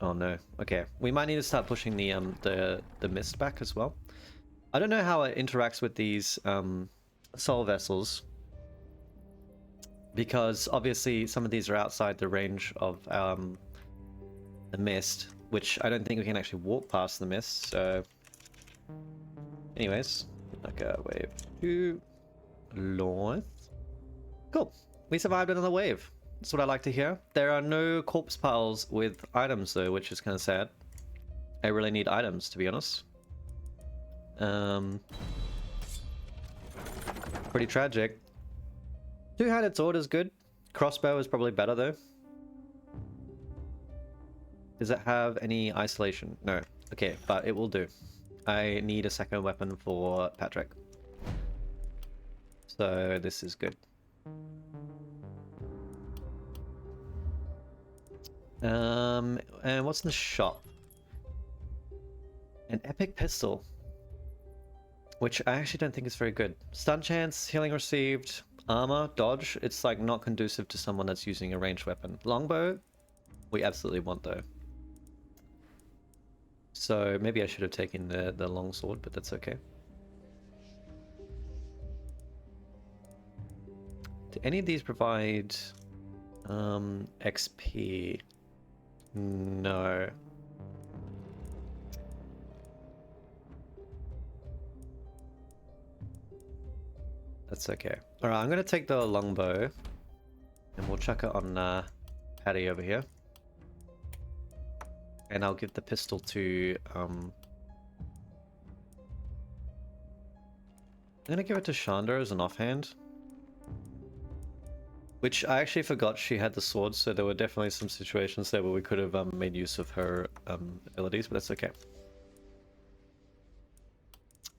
Oh no. Okay, we might need to start pushing the mist back as well. I don't know how it interacts with these soul vessels, because obviously some of these are outside the range of the mist, which I don't think we can actually walk past the mist. So, anyways, like a wave 2 north. Cool. We survived another wave. That's what I like to hear. There are no corpse piles with items though, which is kind of sad. I really need items, to be honest. Pretty tragic. Two-handed sword is good. Crossbow is probably better though. Does it have any isolation? No. Okay, but it will do. I need a second weapon for Patrick. So this is good. And what's in the shop? An epic pistol, which I actually don't think is very good. Stun chance, healing received, armor, dodge. It's like not conducive to someone that's using a ranged weapon. Longbow, we absolutely want though. So maybe I should have taken the long sword, but that's okay. Do any of these provide XP? No. That's okay. Alright, I'm gonna take the longbow and we'll chuck it on Patty over here. And I'll give the pistol to I'm gonna give it to Shanda as an offhand. Which I actually forgot she had the sword, so there were definitely some situations there where we could have made use of her abilities, but that's okay.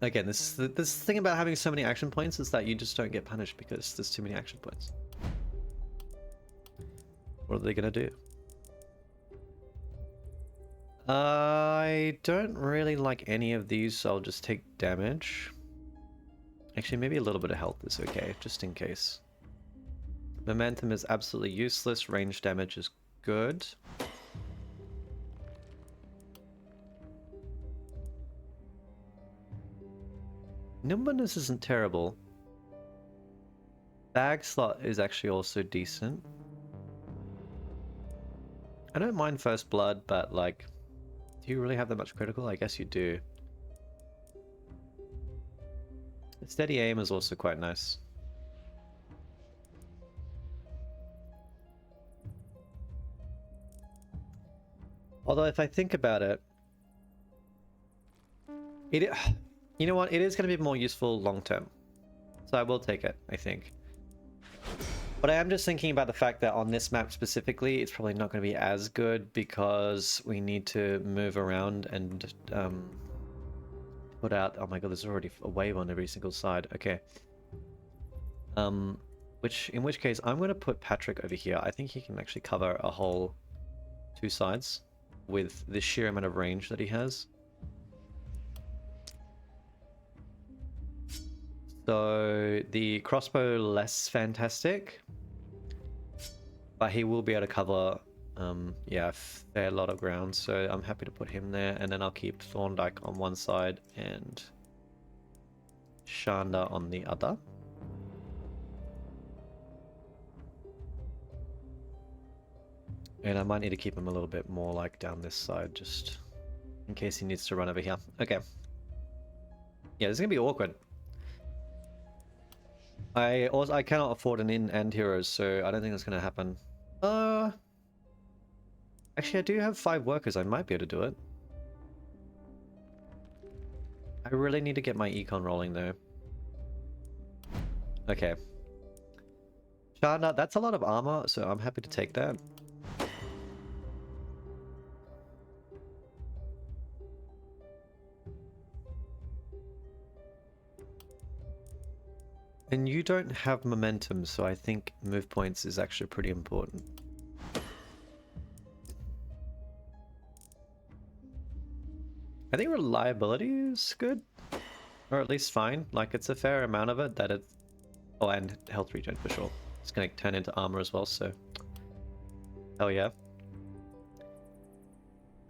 Again, this thing about having so many action points is that you just don't get punished because there's too many action points. What are they gonna do? I don't really like any of these, so I'll just take damage. Actually, maybe a little bit of health is okay, just in case. Momentum is absolutely useless. Range damage is good. Nimbleness isn't terrible. Bag slot is actually also decent. I don't mind first blood, but like, do you really have that much critical? I guess you do. Steady aim is also quite nice. Although if I think about it, you know what? It is going to be more useful long term. So I will take it, I think. But I am just thinking about the fact that on this map specifically, it's probably not going to be as good because we need to move around and put out... Oh my god, there's already a wave on every single side. Okay. In which case, I'm going to put Patrick over here. I think he can actually cover a whole 2 sides with the sheer amount of range that he has. So the crossbow less fantastic, but he will be able to cover yeah, a fair lot of ground, so I'm happy to put him there, and then I'll keep Thorndyke on one side and Shanda on the other. And I might need to keep him a little bit more like down this side, just in case he needs to run over here. Okay. Yeah, this is gonna be awkward. I cannot afford an in-end heroes, so I don't think that's gonna happen. Actually, I do have 5 workers. I might be able to do it. I really need to get my econ rolling though. Okay. Shanda, that's a lot of armor, so I'm happy to take that. And you don't have momentum, so I think move points is actually pretty important. I think reliability is good, or at least fine. Like, it's a fair amount of it that it's... Oh, and health regen for sure. It's going to turn into armor as well, so... Hell yeah.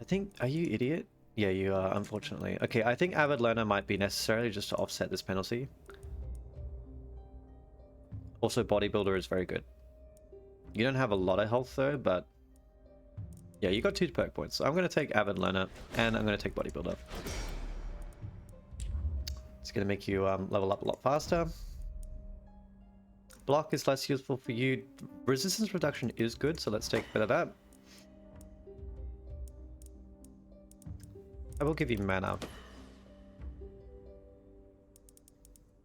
I think, are you idiot? Yeah, you are, unfortunately. Okay, I think Avid Learner might be necessary just to offset this penalty. Also, Bodybuilder is very good. You don't have a lot of health though, but yeah, you got 2 perk points. So I'm going to take Avid Learner and I'm going to take Bodybuilder. It's going to make you level up a lot faster. Block is less useful for you. Resistance reduction is good, so let's take a bit of that. I will give you mana.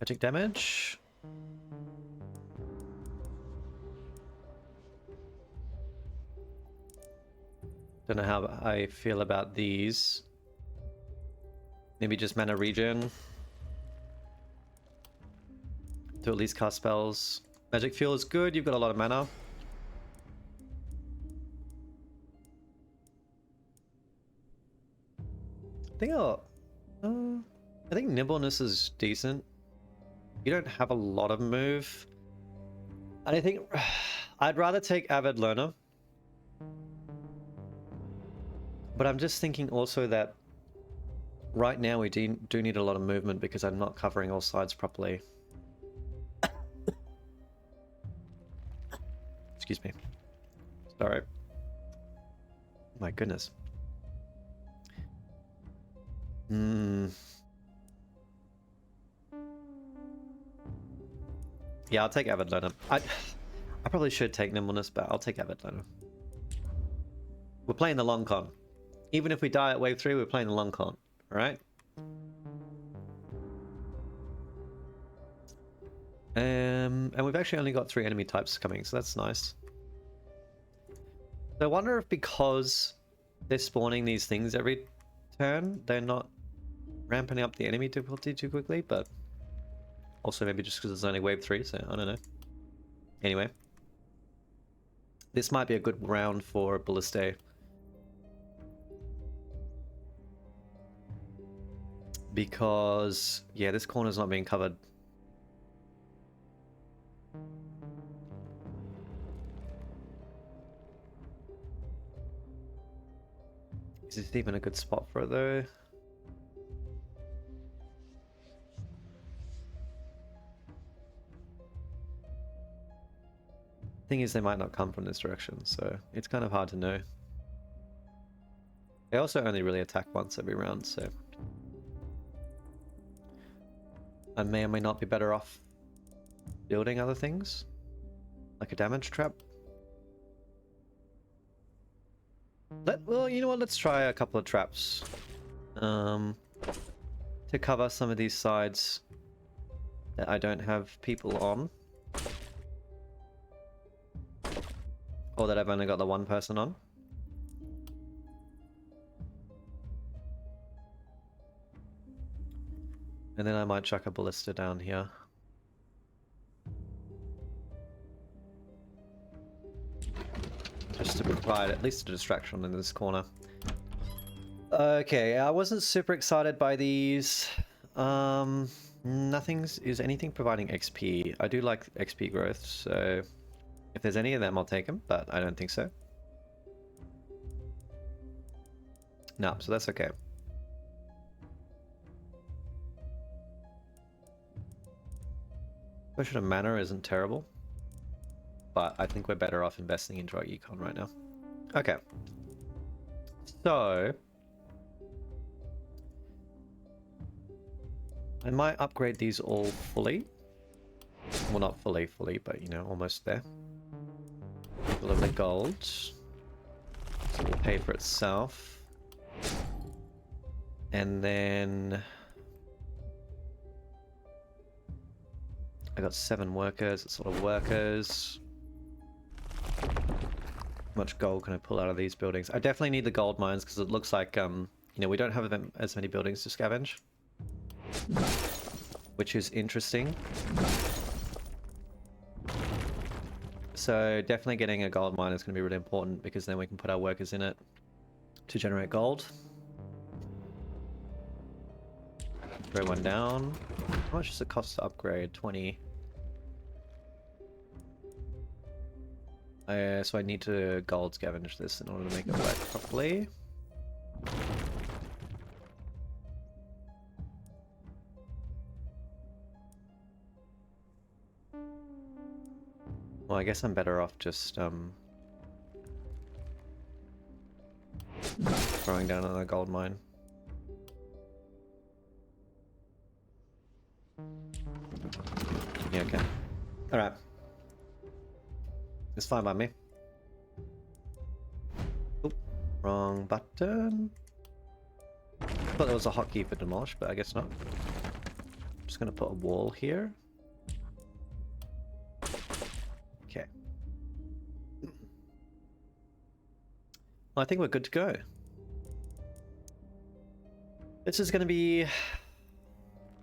Magic damage. Don't know how I feel about these. Maybe just mana regen. To at least cast spells. Magic Fuel is good, you've got a lot of mana. I think Nimbleness is decent. You don't have a lot of move. And I think I'd rather take Avid Learner. But I'm just thinking also that right now we do need a lot of movement because I'm not covering all sides properly. Excuse me. Sorry. My goodness. Yeah, I'll take Avid Learner. I probably should take Nimbleness, but I'll take Avid Learner. We're playing the long con. Even if we die at wave 3, we're playing the long con. Alright? And we've actually only got 3 enemy types coming, so that's nice. So I wonder if because they're spawning these things every turn, they're not ramping up the enemy difficulty too quickly, but also maybe just because it's only wave 3, so I don't know. Anyway. This might be a good round for Balliste. Because, yeah, this corner's not being covered. Is this even a good spot for it though? Thing is, they might not come from this direction, so it's kind of hard to know. They also only really attack once every round, so I may or may not be better off building other things, like a damage trap. Well, you know what? Let's try a couple of traps to cover some of these sides that I don't have people on. Or that I've only got the one person on. And then I might chuck a ballista down here. Just to provide at least a distraction in this corner. Okay, I wasn't super excited by these. Is anything providing XP? I do like XP growth, so if there's any of them, I'll take them, but I don't think so. No, so that's okay. Potion of Mana isn't terrible, but I think we're better off investing into our econ right now. Okay. So I might upgrade these all fully. Well, not fully, but you know, almost there. A little bit of gold. So we'll pay for itself. And then I got 7 workers, it's sort of workers. How much gold can I pull out of these buildings? I definitely need the gold mines because it looks like you know, we don't have as many buildings to scavenge, which is interesting. So definitely getting a gold mine is going to be really important because then we can put our workers in it to generate gold. Throw one down. How much does it cost to upgrade? 20. So I need to gold scavenge this in order to make it work properly. Well, I guess I'm better off just throwing down another gold mine. Yeah, okay. Alright. It's fine by me. Oop, wrong button. I thought there was a hotkey for demolish, but I guess not. I'm just gonna put a wall here. Okay. Well, I think we're good to go. This is gonna be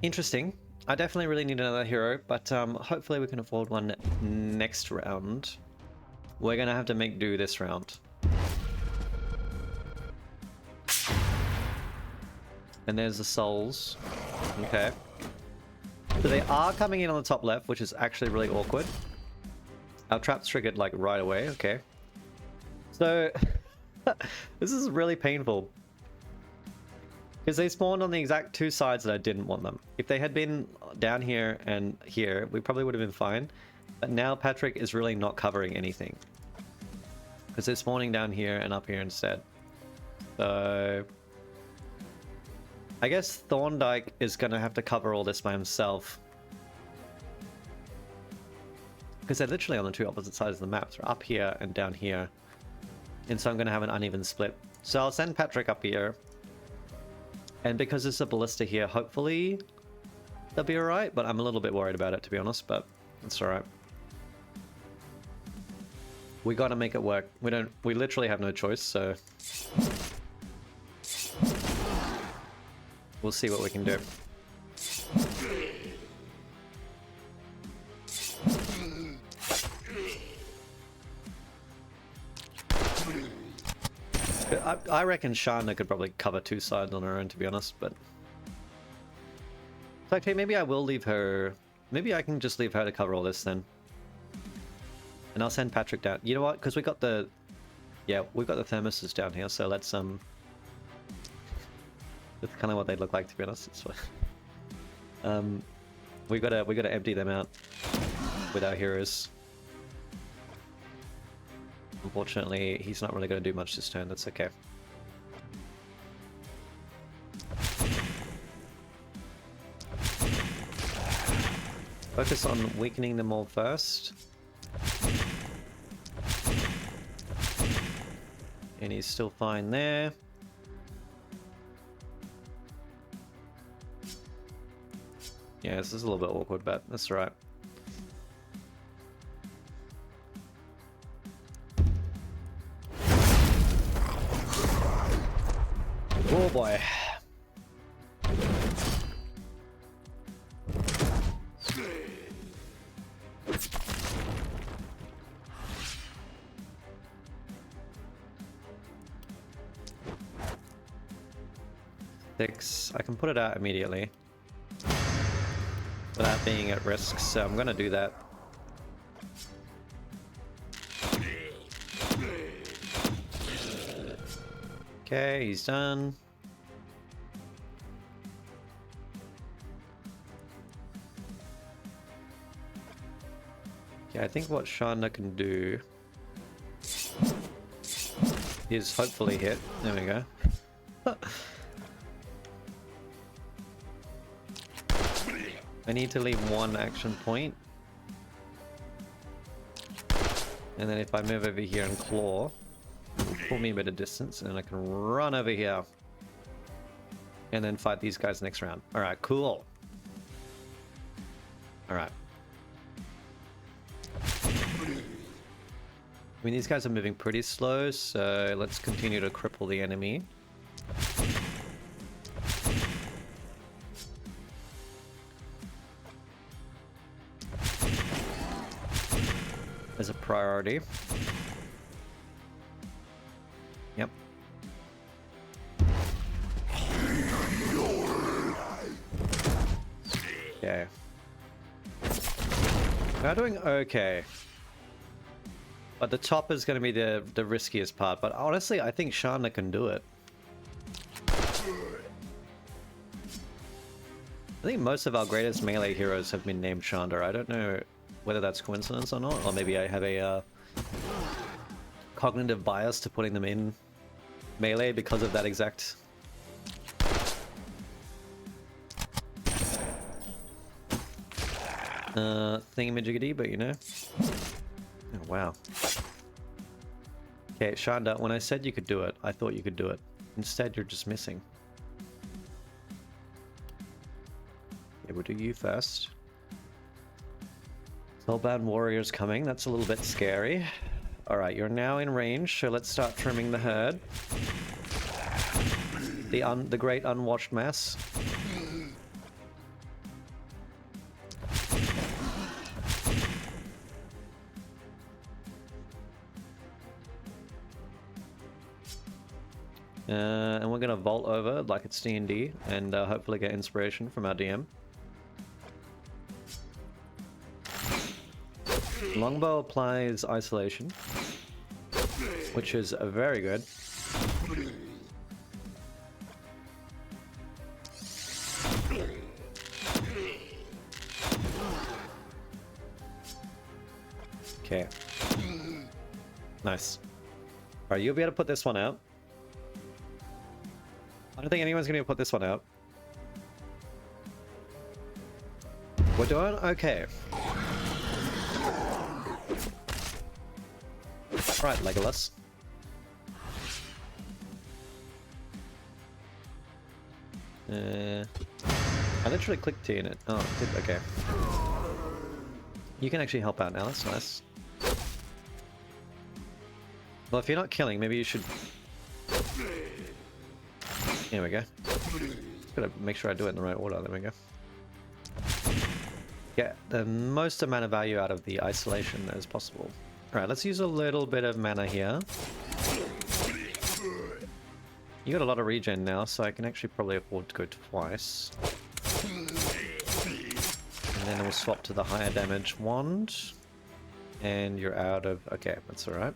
interesting. I definitely really need another hero, but hopefully we can afford one next round. We're gonna have to make do this round. And there's the souls. Okay. So they are coming in on the top left, which is actually really awkward. Our trap's triggered like right away. Okay. So this is really painful. Because they spawned on the exact two sides that I didn't want them. If they had been down here and here, we probably would have been fine. But now Patrick is really not covering anything. Because they're spawning down here and up here instead. So I guess Thorndyke is going to have to cover all this by himself. Because they're literally on the two opposite sides of the map. They're up here and down here. And so I'm going to have an uneven split. So I'll send Patrick up here. And because there's a ballista here, hopefully they'll be alright. But I'm a little bit worried about it, to be honest. But it's alright. We gotta make it work. We literally have no choice, so we'll see what we can do. I reckon Shana could probably cover two sides on her own, to be honest, but okay, maybe I will leave her. Maybe I can just leave her to cover all this then. And I'll send Patrick down. You know what? Because we got the... Yeah, we've got the thermoses down here, so let's, That's kind of what they look like, to be honest. It's fine. We gotta empty them out with our heroes. Unfortunately, he's not really gonna do much this turn. That's okay. Focus on weakening them all first. And he's still fine there. Yeah, this is a little bit awkward, but that's alright. Oh boy. I can put it out immediately without being at risk, so I'm gonna do that. Okay, he's done. Yeah, I think what Shana can do is hopefully hit. There we go. I need to leave one action point. And then if I move over here and claw, it'll pull me a bit of distance, and I can run over here. And then fight these guys next round. Alright, cool. Alright. I mean, these guys are moving pretty slow, so let's continue to cripple the enemy. As a priority. Yep. Okay. We're doing okay. But the top is going to be the riskiest part. But honestly, I think Shana can do it. I think most of our greatest melee heroes have been named Chandra. I don't know whether that's coincidence or not, or maybe I have a cognitive bias to putting them in melee because of that exact thingamajiggity, but you know. Oh, wow. Okay, Shanda, when I said you could do it, I thought you could do it. Instead, you're just missing. Okay, we'll do you first. Soulbound warriors coming. That's a little bit scary. Alright, you're now in range, so let's start trimming the herd. The great unwashed mass. And we're gonna vault over like it's D&D and hopefully get inspiration from our DM. Longbow applies isolation, which is very good. Okay. Nice. Alright, you'll be able to put this one out. I don't think anyone's gonna be able to put this one out. We're doing okay. Right, Legolas. I literally clicked T in it. Oh, it did, okay. You can actually help out now, that's nice. Well, if you're not killing, maybe you should... Here we go. Just gotta make sure I do it in the right order, there we go. Get the most amount of value out of the isolation as possible. Alright, let's use a little bit of mana here. You got a lot of regen now, so I can actually probably afford to go twice. And then we'll swap to the higher damage wand. And you're out of... Okay, that's alright.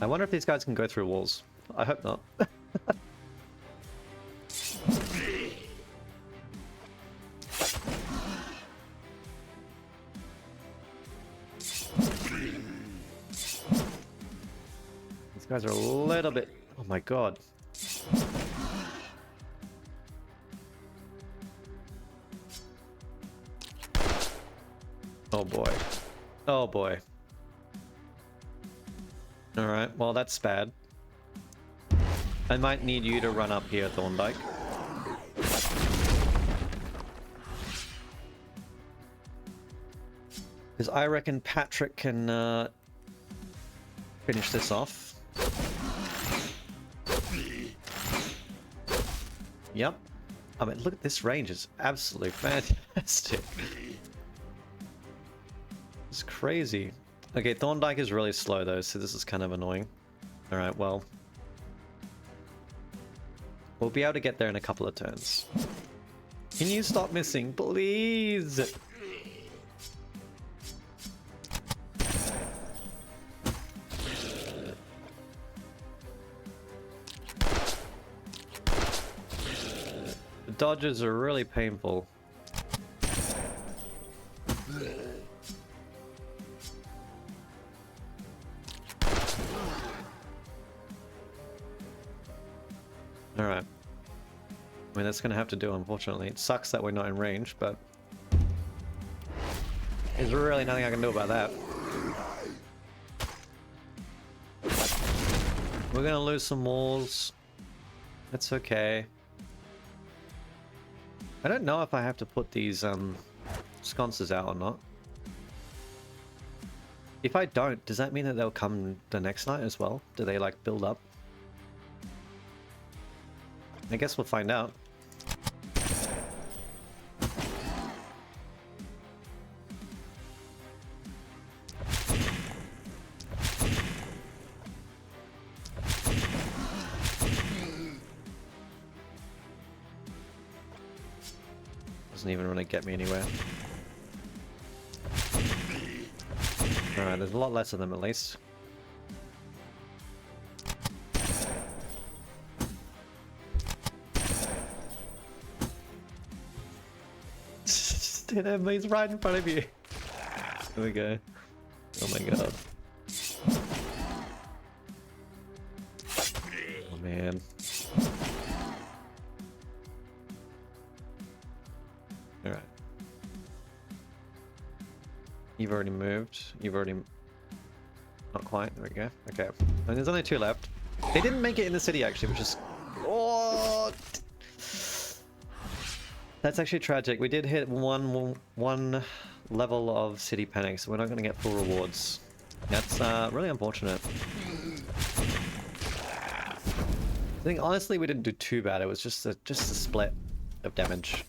I wonder if these guys can go through walls. I hope not. These guys are a little bit... Oh my god. Oh boy. Oh boy. Alright, well that's bad. I might need you to run up here, Thorndyke. Because I reckon Patrick can finish this off. Yep. I mean, look at this range. It's absolutely fantastic. It's crazy. Okay, Thorndyke is really slow though, so this is kind of annoying. Alright, well. We'll be able to get there in a couple of turns. Can you stop missing, please? The dodges are really painful. Alright. I mean, that's gonna have to do, unfortunately. It sucks that we're not in range, but... there's really nothing I can do about that. We're gonna lose some walls. That's okay. I don't know if I have to put these, sconces out or not. If I don't, does that mean that they'll come the next night as well? Do they, like, build up? I guess we'll find out. Doesn't even really get me anywhere. Alright, there's a lot less of them at least. He's right in front of you. There we go. Oh my god. Oh man. Alright. You've already moved. You've already... Not quite. There we go. Okay. And there's only 2 left. They didn't make it in the city actually, which is... Oh! That's actually tragic. We did hit one level of city panic, so we're not going to get full rewards. That's really unfortunate. I think honestly we didn't do too bad. It was just a split of damage.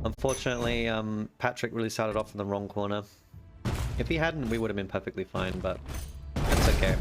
Unfortunately, Patrick really started off in the wrong corner. If he hadn't, we would have been perfectly fine, but that's okay.